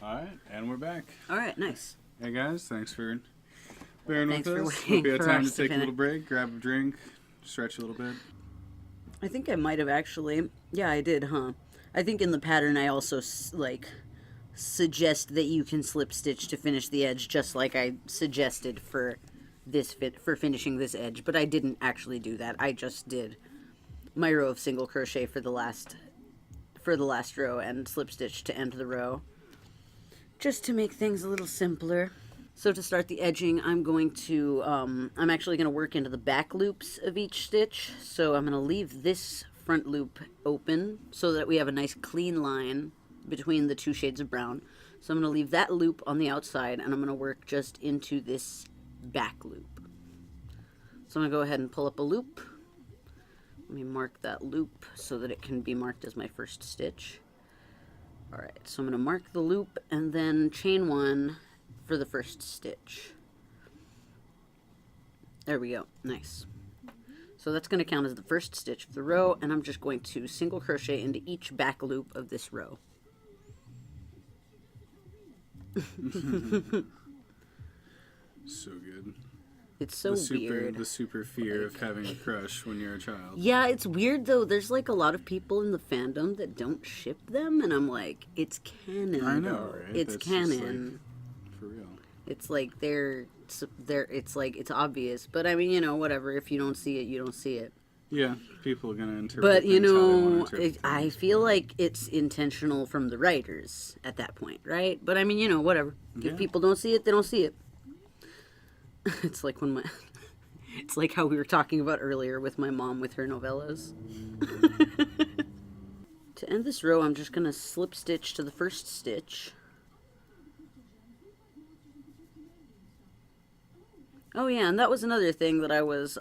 All right, and we're back. All right, nice. Hey guys, thanks for bearing Thanks with for us. waiting Hope you had for time us to to take a finish. little break, grab a drink, stretch a little bit. I think I might have actually. Yeah, I did, huh? I think in the pattern I also suggest that you can slip stitch to finish the edge, just like I suggested for for finishing this edge. But I didn't actually do that. I just did my row of single crochet for the last row and slip stitch to end the row, just to make things a little simpler. So to start the edging, I'm actually going to work into the back loops of each stitch. So I'm going to leave this front loop open so that we have a nice clean line between the two shades of brown. So I'm going to leave that loop on the outside, and I'm going to work just into this back loop. So I'm going to go ahead and pull up a loop. Let me mark that loop so that it can be marked as my first stitch. Alright, so I'm going to mark the loop and then chain one for the first stitch. There we go. Nice. So that's going to count as the first stitch of the row, and I'm just going to single crochet into each back loop of this row. So good. It's so weird. The super fear of having a crush when you're a child. Yeah, it's weird though. There's like a lot of people in the fandom that don't ship them, and I'm like, it's canon. I know, right? It's That's canon. Like, for real. It's like it's like it's obvious, but I mean, whatever. If you don't see it, you don't see it. Yeah, people are gonna interpret. But things how they wanna interpret I things. feel like it's intentional from the writers at that point, right? But I mean, whatever. Yeah. If people don't see it, they don't see it. It's like it's like how we were talking about earlier with my mom with her novellas. To end this row, I'm just gonna slip stitch to the first stitch. Oh yeah, and that was another thing that I was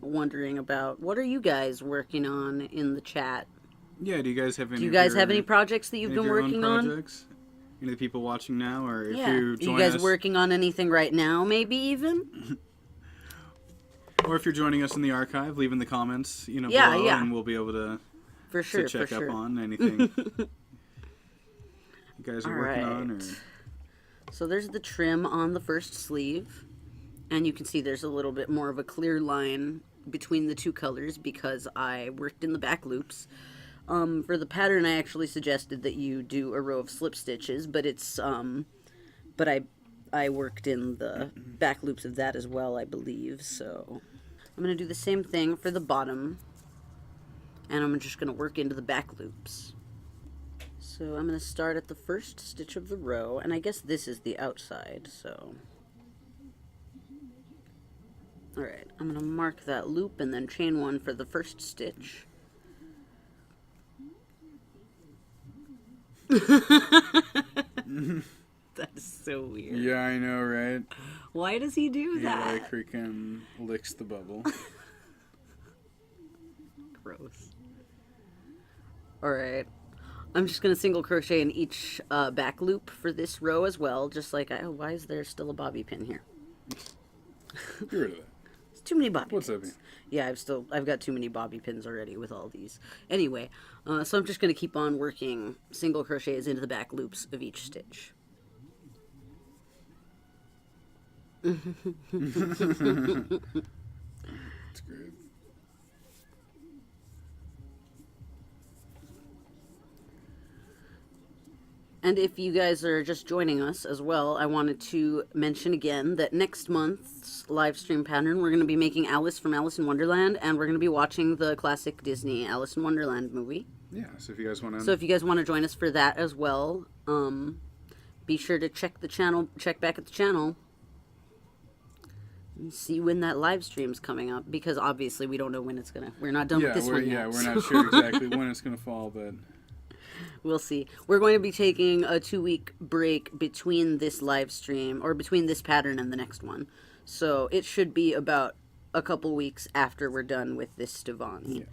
wondering about. What are you guys working on in the chat? Yeah, do you guys have any? Do you guys have any projects that you've been working on? Projects? Any of the people watching now, or if Yeah. you Are join you guys us, working on anything right now, maybe even? or if you're joining us in the archive, leave in the comments, below, yeah. and we'll be able to For sure, to check for up sure. on anything you guys are working on. Or Alright. So there's the trim on the first sleeve, and you can see there's a little bit more of a clear line between the two colors because I worked in the back loops. For the pattern, I actually suggested that you do a row of slip stitches, but I worked in the back loops of that as well, I believe. So I'm going to do the same thing for the bottom, and I'm just going to work into the back loops. So I'm going to start at the first stitch of the row, and I guess this is the outside, so... Alright, I'm going to mark that loop and then chain one for the first stitch. That's so weird. yeah, I know, right? Why does he do He that? like freaking licks the bubble. Gross. Alright. I'm just going to single crochet in each back loop for this row as well, just like why is there still a bobby pin here? Get rid of that. It's too many bobby What's pins. up? Yeah, I've got too many bobby pins already with all these. Anyway, so I'm just going to keep on working single crochets into the back loops of each stitch. It's great. And if you guys are just joining us as well, I wanted to mention again that next month's live stream pattern, we're going to be making Alice from Alice in Wonderland, and we're going to be watching the classic Disney Alice in Wonderland movie. Yeah, so if you guys want to... So if you guys want to join us for that as well, be sure to check back at the channel, and see when that live stream's coming up, because obviously we don't know when it's we're not done with this one yet. Yeah, we're not sure exactly when it's going to fall, but... We'll see. We're going to be taking a 2-week break between this live stream, or between this pattern and the next one. So it should be about a couple weeks after we're done with this Stevonnie.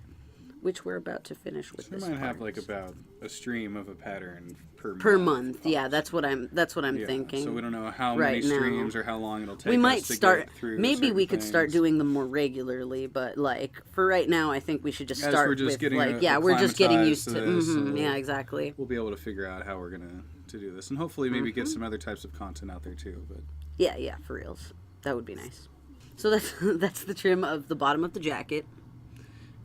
which we're about to finish with So we this might have part. like about a stream of a pattern Per month. Yeah, that's what I'm Yeah, thinking. so we don't know how right many now. streams or how long it'll take We might us to start. get through Maybe we certain could start things. doing them more regularly, but like for right now, I think we should just As start we're just with getting like we're just getting used to. acclimatized to this, so yeah, exactly. We'll be able to figure out how we're gonna to do this, and hopefully maybe get some other types of content out there too. But Yeah, for reals. That would be nice. So that's that's the trim of the bottom of the jacket.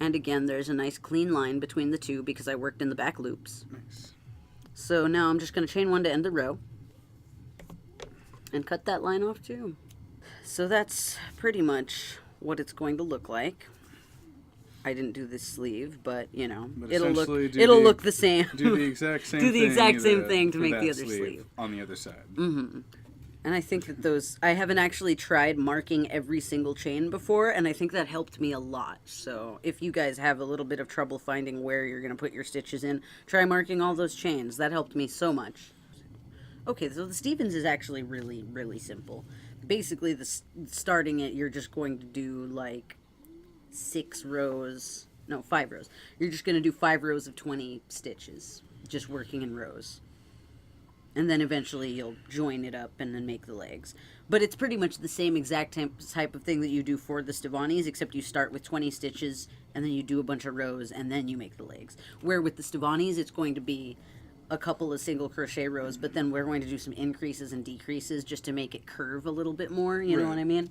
And again, there's a nice clean line between the two because I worked in the back loops. nice. So now I'm just going to chain one to end the row and cut that line off too. So that's pretty much what it's going to look like. I didn't do this sleeve, but you know, But it'll essentially look the same. Do the exact same. Do the thing exact same that- thing to for make that the other sleeve. on the other side. And I think that I haven't actually tried marking every single chain before, and I think that helped me a lot. So if you guys have a little bit of trouble finding where you're going to put your stitches in, try marking all those chains. That helped me so much. Okay, so the Stevens is actually really, really simple. Basically, starting it, you're just going to do like 5 rows. You're just going to do 5 rows of 20 stitches, just working in rows. And then eventually you'll join it up and then make the legs. But it's pretty much the same exact type of thing that you do for the Stevonnies, except you start with 20 stitches and then you do a bunch of rows and then you make the legs. Where with the Stevonnies, it's going to be a couple of single crochet rows, but then we're going to do some increases and decreases just to make it curve a little bit more, you know what I mean?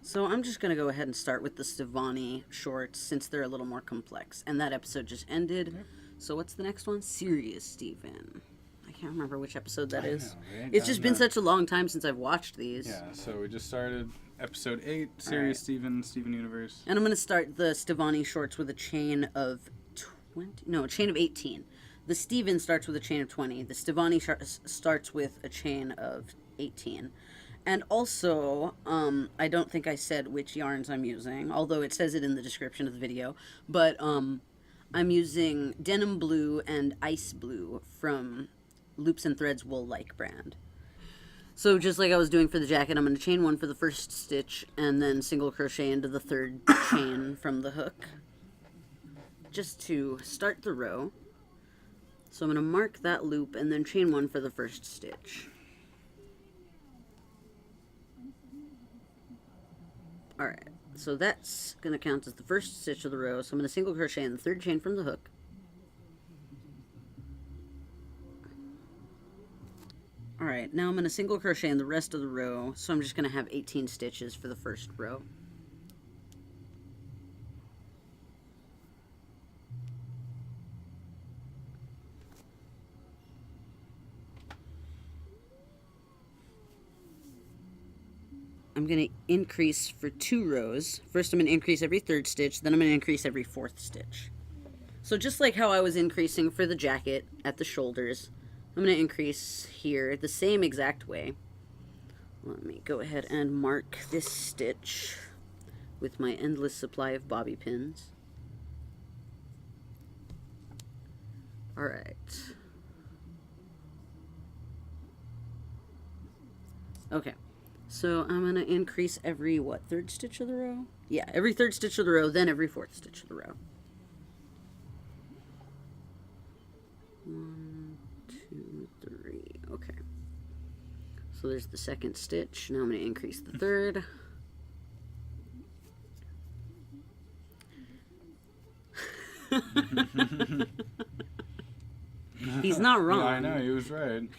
So I'm just going to go ahead and start with the Stevonnie shorts since they're a little more complex. And that episode just ended. Yep. So what's the next one? Serious Steven. I can't remember which episode that is. It's just been such a long time since I've watched these. Yeah, so we just started episode 8, Serious Steven Universe. And I'm going to start the Stevonnie shorts with a chain of 18. The Steven starts with a chain of 20. The Stevonnie starts with a chain of 18. And also, I don't think I said which yarns I'm using, although it says it in the description of the video. But I'm using Denim Blue and Ice Blue from Loops and Threads Wool-like brand. So just like I was doing for the jacket, I'm going to chain one for the first stitch and then single crochet into the third chain from the hook just to start the row. So I'm going to mark that loop and then chain one for the first stitch. Alright, so that's going to count as the first stitch of the row. So I'm going to single crochet in the third chain from the hook. Alright, now I'm going to single crochet in the rest of the row, so I'm just going to have 18 stitches for the first row. I'm going to increase for 2 rows. First I'm going to increase every third stitch, then I'm going to increase every fourth stitch. So just like how I was increasing for the jacket at the shoulders, I'm going to increase here the same exact way. Let me go ahead and mark this stitch with my endless supply of bobby pins. Alright. Okay. So I'm going to increase every, third stitch of the row? Yeah, every third stitch of the row, then every fourth stitch of the row. 1, 2, 3. Okay. So there's the second stitch. Now I'm going to increase the third. He's not wrong. Yeah, I know, he was right.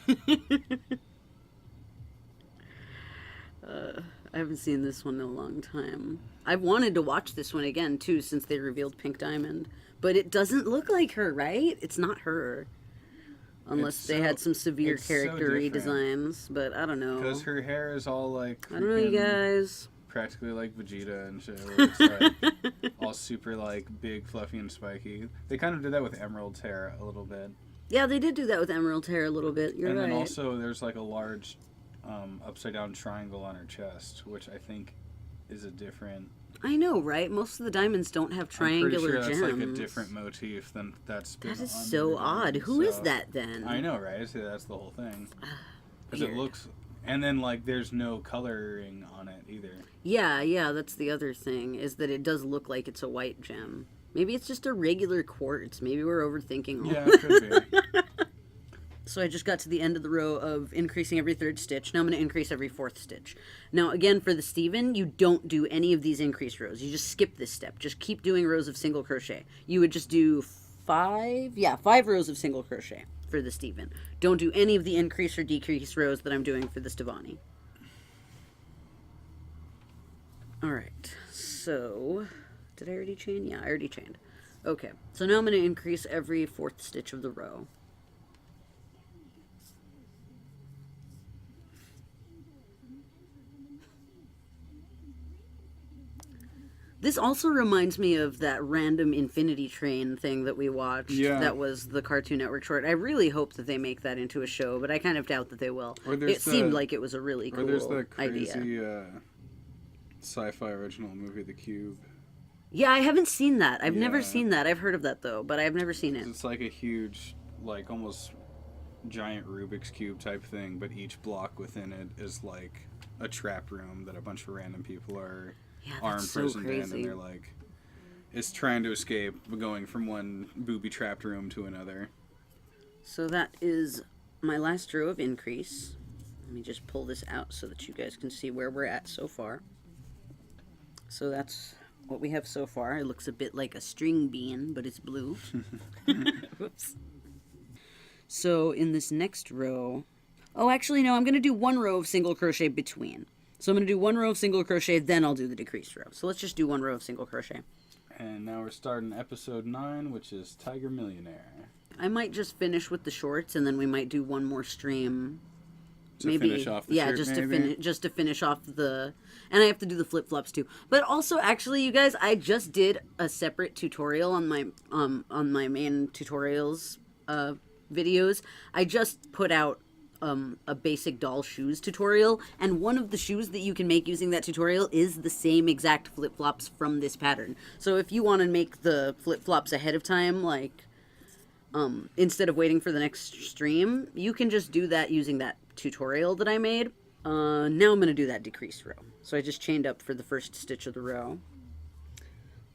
I haven't seen this one in a long time. I've wanted to watch this one again, too, since they revealed Pink Diamond. But it doesn't look like her, right? It's not her. Unless they had some severe character redesigns. But I don't know. Because her hair is all like... I don't know, you guys. Practically like Vegeta and shit. Where it's like all super like big, fluffy, and spiky. They kind of did that with Emerald's hair a little bit. Yeah, they did do that with Emerald's hair a little bit. You're right. And then also there's like a large upside down triangle on her chest, which I think is a different... I know, right? Most of the diamonds don't have triangular gems. I'm pretty sure that's like a different motif than that's been. That is so odd. Who is that then? I know, right? See, that's the whole thing. Because it looks... And then, like, there's no coloring on it either. Yeah, that's the other thing, is that it does look like it's a white gem. Maybe it's just a regular quartz. Maybe we're overthinking all. Yeah, it could be. So I just got to the end of the row of increasing every third stitch. Now I'm going to increase every fourth stitch. Now again, for the Steven, you don't do any of these increase rows. You just skip this step. Just keep doing rows of single crochet. You would just do 5 rows of single crochet for the Steven. Don't do any of the increase or decrease rows that I'm doing for the Stevonnie. Alright, so did I already chain? Yeah, I already chained. Okay, so now I'm going to increase every fourth stitch of the row. This also reminds me of that random Infinity Train thing that we watched. Yeah. That was the Cartoon Network short. I really hope that they make that into a show, but I kind of doubt that they will. It seemed like it was a really cool idea. Or there's that crazy sci-fi original movie, The Cube. Yeah, I haven't seen that. I've never seen that. I've heard of that, though, but I've never seen it. It's like a huge, like almost giant Rubik's Cube type thing, but each block within it is like a trap room that a bunch of random people are imprisoned in, and they're like, it's trying to escape, going from one booby-trapped room to another. So that is my last row of increase. Let me just pull this out so that you guys can see where we're at so far. So that's what we have so far. It looks a bit like a string bean, but it's blue. Whoops. So in this next row... Oh, actually, no, I'm going to do 1 row of single crochet between. So I'm going to do 1 row of single crochet, then I'll do the decreased row. So let's just do 1 row of single crochet. And now we're starting episode 9, which is Tiger Millionaire. I might just finish with the shorts, and then we might do one more stream. To finish off the shirt, just to finish off the... And I have to do the flip-flops, too. But also, actually, you guys, I just did a separate tutorial on my main tutorials videos. I just put out a basic doll shoes tutorial, and one of the shoes that you can make using that tutorial is the same exact flip-flops from this pattern. So if you want to make the flip-flops ahead of time, like instead of waiting for the next stream, you can just do that using that tutorial that I made. Now I'm going to do that decreased row. So I just chained up for the first stitch of the row.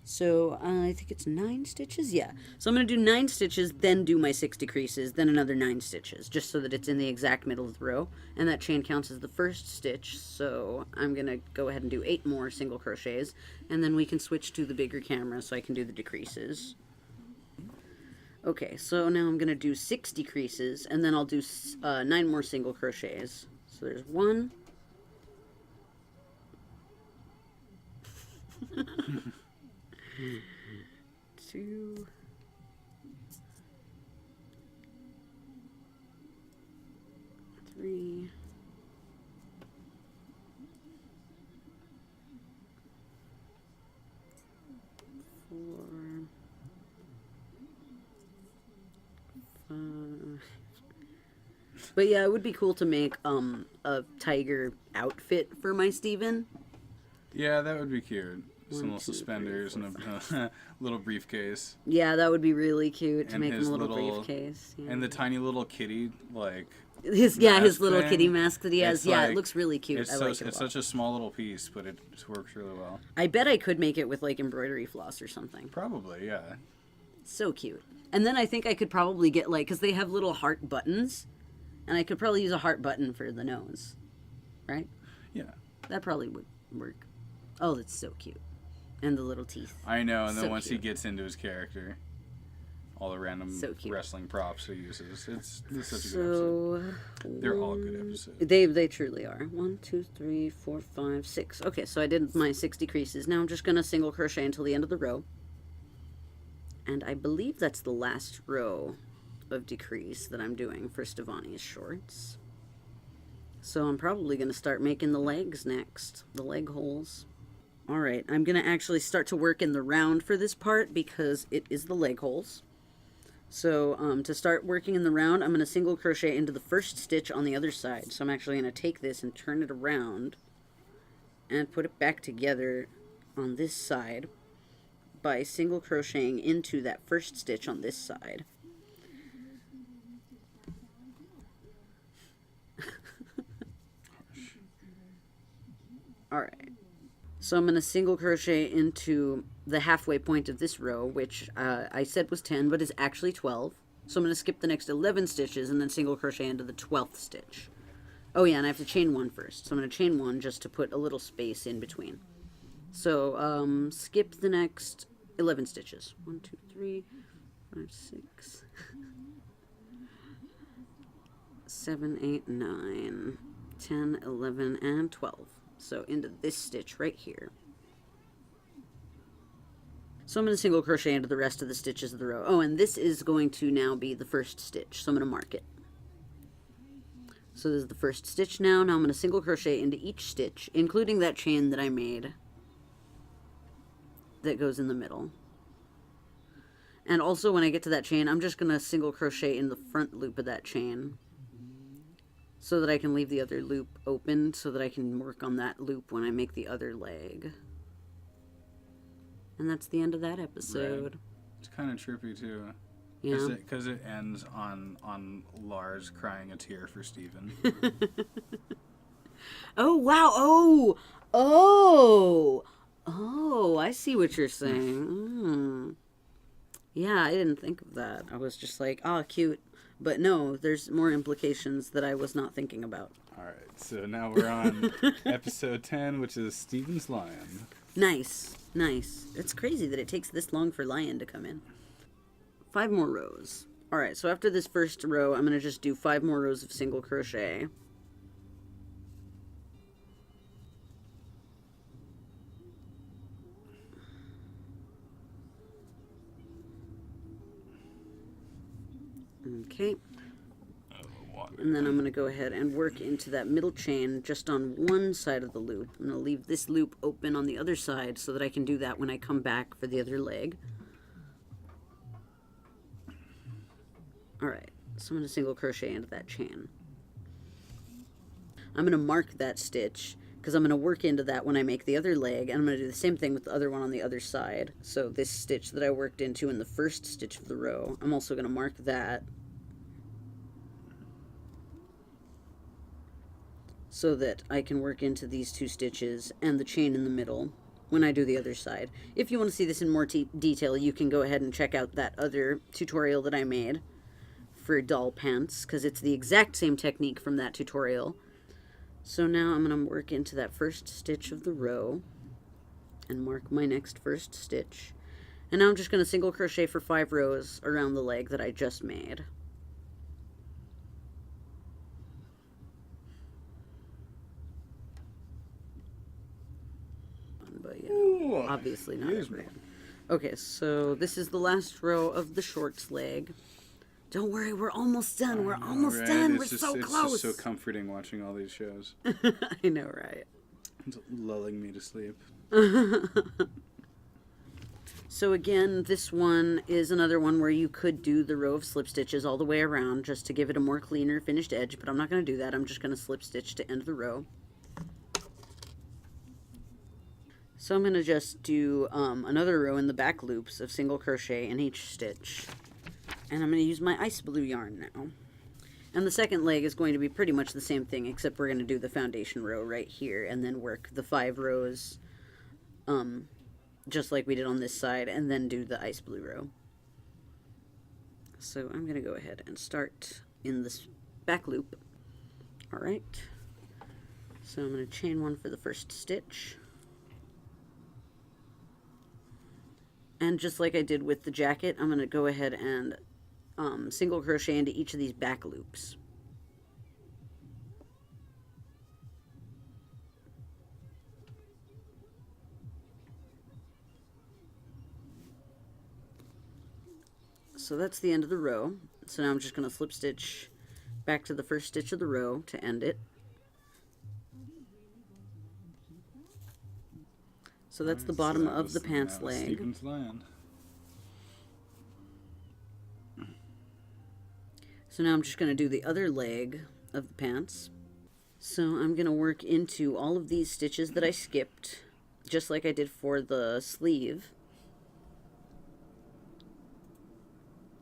So I think it's 9 stitches. Yeah. So I'm going to do 9 stitches, then do my 6 decreases, then another 9 stitches, just so that it's in the exact middle of the row. And that chain counts as the first stitch. So I'm going to go ahead and do 8 more single crochets, and then we can switch to the bigger camera so I can do the decreases. Okay, so now I'm going to do 6 decreases, and then I'll do 9 more single crochets. So there's 1. 2, 3, 4, 5. But yeah, it would be cool to make a tiger outfit for my Steven. Yeah, that would be cute. Some little suspenders and a little briefcase. Yeah, that would be really cute to and make him a little briefcase. Yeah. And the tiny little kitty, like... his little kitty mask that he has. Yeah, like, it looks really cute. I like it a lot. It's such a small little piece, but it works really well. I bet I could make it with, like, embroidery floss or something. Probably, yeah. So cute. And then I think I could probably get, like... Because they have little heart buttons. And I could probably use a heart button for the nose. Right? Yeah. That probably would work. Oh, that's so cute. And the little teeth. I know, and then So once cute. he gets into his character, all the random wrestling props he uses. It's such a good episode. They're all good episodes. They truly are. 1, 2, 3, 4, 5, 6. Okay, so I did my 6 decreases. Now I'm just going to single crochet until the end of the row. And I believe that's the last row of decrease that I'm doing for Stevonnie's shorts. So I'm probably going to start making the legs next. The leg holes. Alright, I'm going to actually start to work in the round for this part because it is the leg holes. So to start working in the round, I'm going to single crochet into the first stitch on the other side. So I'm actually going to take this and turn it around and put it back together on this side by single crocheting into that first stitch on this side. Alright. So I'm going to single crochet into the halfway point of this row, which I said was 10, but is actually 12. So I'm going to skip the next 11 stitches and then single crochet into the 12th stitch. Oh yeah, and I have to chain 1 first. So I'm going to chain 1 just to put a little space in between. So skip the next 11 stitches. 1, 2, 3, 5, 6, 7, 8, 9, 10, 11, and 12. So into this stitch right here. So I'm going to single crochet into the rest of the stitches of the row. Oh, and this is going to now be the first stitch, so I'm going to mark it. So this is the first stitch now. Now I'm going to single crochet into each stitch, including that chain that I made that goes in the middle. And also when I get to that chain, I'm just going to single crochet in the front loop of that chain so that I can leave the other loop open so that I can work on that loop when I make the other leg. And that's the end of that episode. Right. It's kind of trippy, too. Yeah. Because it ends on Lars crying a tear for Steven. Oh, wow. Oh, I see what you're saying. Yeah, I didn't think of that. I was just like, oh, cute. But no, there's more implications that I was not thinking about. All right, so now we're on episode 10, which is Steven's Lion. Nice. It's crazy that it takes this long for Lion to come in. 5 more rows. All right, so after this first row, I'm going to just do 5 more rows of single crochet. Okay. And then I'm going to go ahead and work into that middle chain just on one side of the loop. I'm going to leave this loop open on the other side so that I can do that when I come back for the other leg. Alright, so I'm going to single crochet into that chain. I'm going to mark that stitch because I'm going to work into that when I make the other leg, and I'm going to do the same thing with the other one on the other side. So this stitch that I worked into in the first stitch of the row, I'm also going to mark that so that I can work into these 2 stitches and the chain in the middle when I do the other side. If you want to see this in more detail, you can go ahead and check out that other tutorial that I made for doll pants, because it's the exact same technique from that tutorial. So now I'm going to work into that first stitch of the row and mark my next first stitch. And now I'm just going to single crochet for 5 rows around the leg that I just made. But yeah, obviously not everyone. Okay, so this is the last row of the shorts leg. Don't worry, we're almost done. We're almost done. We're so close. It's just so comforting watching all these shows. I know, right? It's lulling me to sleep. So again, this one is another one where you could do the row of slip stitches all the way around just to give it a more cleaner finished edge, but I'm not going to do that. I'm just going to slip stitch to end the row. So I'm going to just do another row in the back loops of single crochet in each stitch. And I'm going to use my ice blue yarn now. And the second leg is going to be pretty much the same thing, except we're going to do the foundation row right here and then work the 5 rows just like we did on this side, and then do the ice blue row. So I'm going to go ahead and start in this back loop. Alright. So I'm going to chain 1 for the first stitch. And just like I did with the jacket, I'm going to go ahead and single crochet into each of these back loops. So that's the end of the row. So now I'm just going to slip stitch back to the first stitch of the row to end it. So that's the bottom of the pants leg. Steven's Lion. So now I'm just going to do the other leg of the pants. So I'm going to work into all of these stitches that I skipped, just like I did for the sleeve.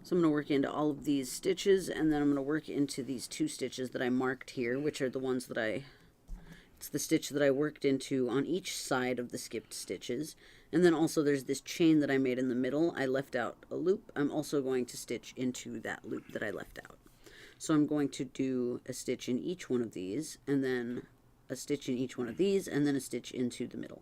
So I'm going to work into all of these stitches, and then I'm going to work into these 2 stitches that I marked here, which are the ones that it's the stitch that I worked into on each side of the skipped stitches. And then also there's this chain that I made in the middle. I left out a loop. I'm also going to stitch into that loop that I left out. So I'm going to do a stitch in each one of these, and then a stitch in each one of these, and then a stitch into the middle.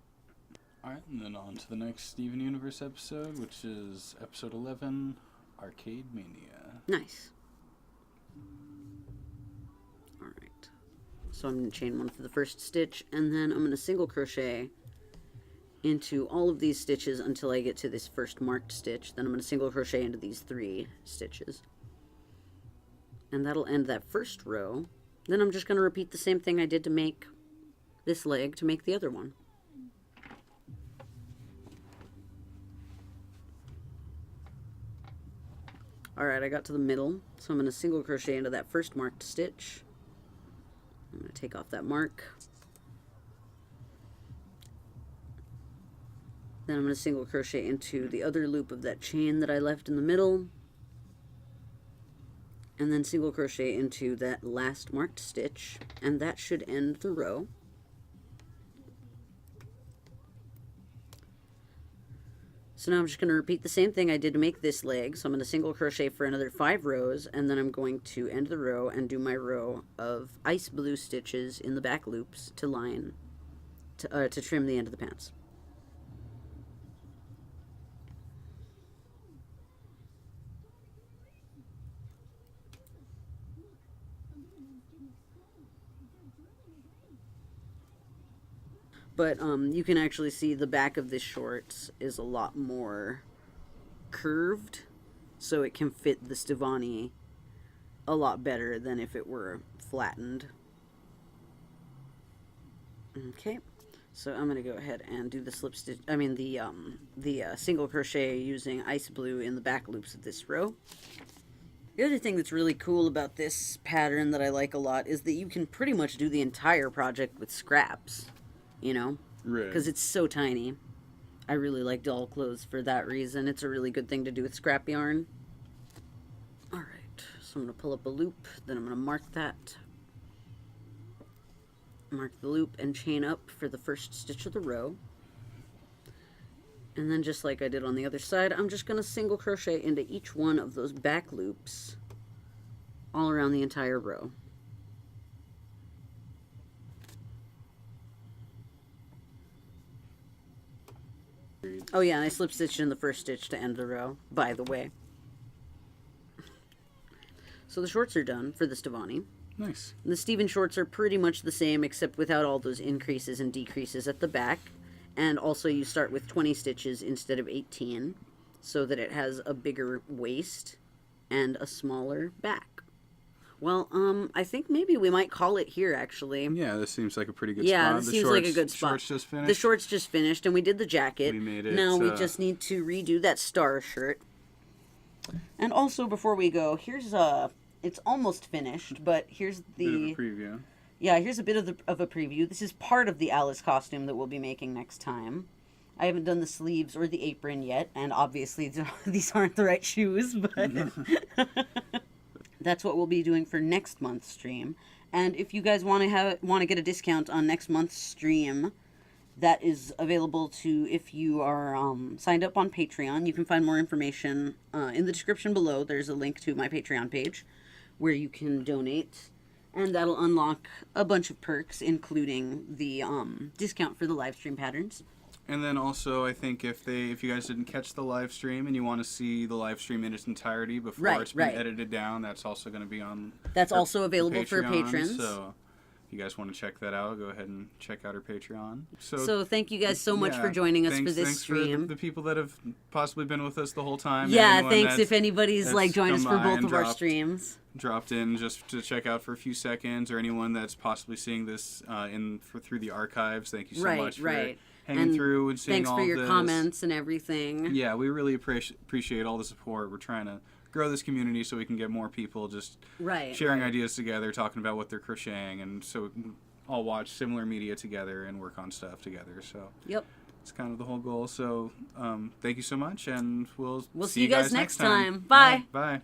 Alright, and then on to the next Steven Universe episode, which is episode 11, Arcade Mania. Nice. Alright. So I'm going to chain one for the first stitch, and then I'm going to single crochet into all of these stitches until I get to this first marked stitch. Then I'm going to single crochet into these 3 stitches. And that'll end that first row. Then I'm just going to repeat the same thing I did to make this leg to make the other one. Alright, I got to the middle, so I'm going to single crochet into that first marked stitch. I'm going to take off that mark. Then I'm going to single crochet into the other loop of that chain that I left in the middle. And then single crochet into that last marked stitch, and that should end the row. So now I'm just going to repeat the same thing I did to make this leg. So I'm going to single crochet for another 5 rows, and then I'm going to end the row and do my row of ice blue stitches in the back loops to line, to trim the end of the pants. But you can actually see the back of this shorts is a lot more curved, so it can fit the Stevonnie a lot better than if it were flattened. Okay, so I'm gonna go ahead and do the slip stitch. I mean the single crochet using ice blue in the back loops of this row. The other thing that's really cool about this pattern that I like a lot is that you can pretty much do the entire project with scraps. You know, because it's so tiny. I really like doll clothes for that reason. It's a really good thing to do with scrap yarn. Alright, so I'm going to pull up a loop, then I'm going to mark that. Mark the loop and chain up for the first stitch of the row. And then just like I did on the other side, I'm just going to single crochet into each one of those back loops all around the entire row. Oh yeah, and I slip stitched in the first stitch to end the row, by the way. So the shorts are done for the Stevonnie. Nice. The Steven shorts are pretty much the same, except without all those increases and decreases at the back. And also you start with 20 stitches instead of 18, so that it has a bigger waist and a smaller back. Well, I think maybe we might call it here, actually. Yeah, this seems like a pretty good spot. Yeah, this seems like a good spot. Shorts just finished? The shorts just finished, and we did the jacket. We made it. Now we just need to redo that star shirt. And also, before we go, here's it's almost finished, but here's the... Bit of a preview. Yeah, here's a bit of a preview. This is part of the Alice costume that we'll be making next time. I haven't done the sleeves or the apron yet, and obviously these aren't the right shoes, but... That's what we'll be doing for next month's stream. And if you guys want to get a discount on next month's stream, that is available to if you are signed up on Patreon. You can find more information in the description below. There's a link to my Patreon page where you can donate, and that'll unlock a bunch of perks, including the discount for the live stream patterns. And then also, I think if you guys didn't catch the live stream and you want to see the live stream in its entirety before it's been edited down, that's also going to be on. That's also available for patrons. So, if you guys want to check that out, go ahead and check out our Patreon. So thank you guys so much for joining us for this stream. For the people that have possibly been with us the whole time. Yeah, thanks if anybody's joined us for both of our streams. Dropped in just to check out for a few seconds, or anyone that's possibly seeing this through the archives. Thank you so much for hanging through and seeing all this. Thanks for your comments and everything. Yeah, we really appreciate all the support. We're trying to grow this community so we can get more people just sharing ideas together, talking about what they're crocheting, and so we can all watch similar media together and work on stuff together. So it's kind of the whole goal. So thank you so much, and we'll see you guys next time. Bye. Bye.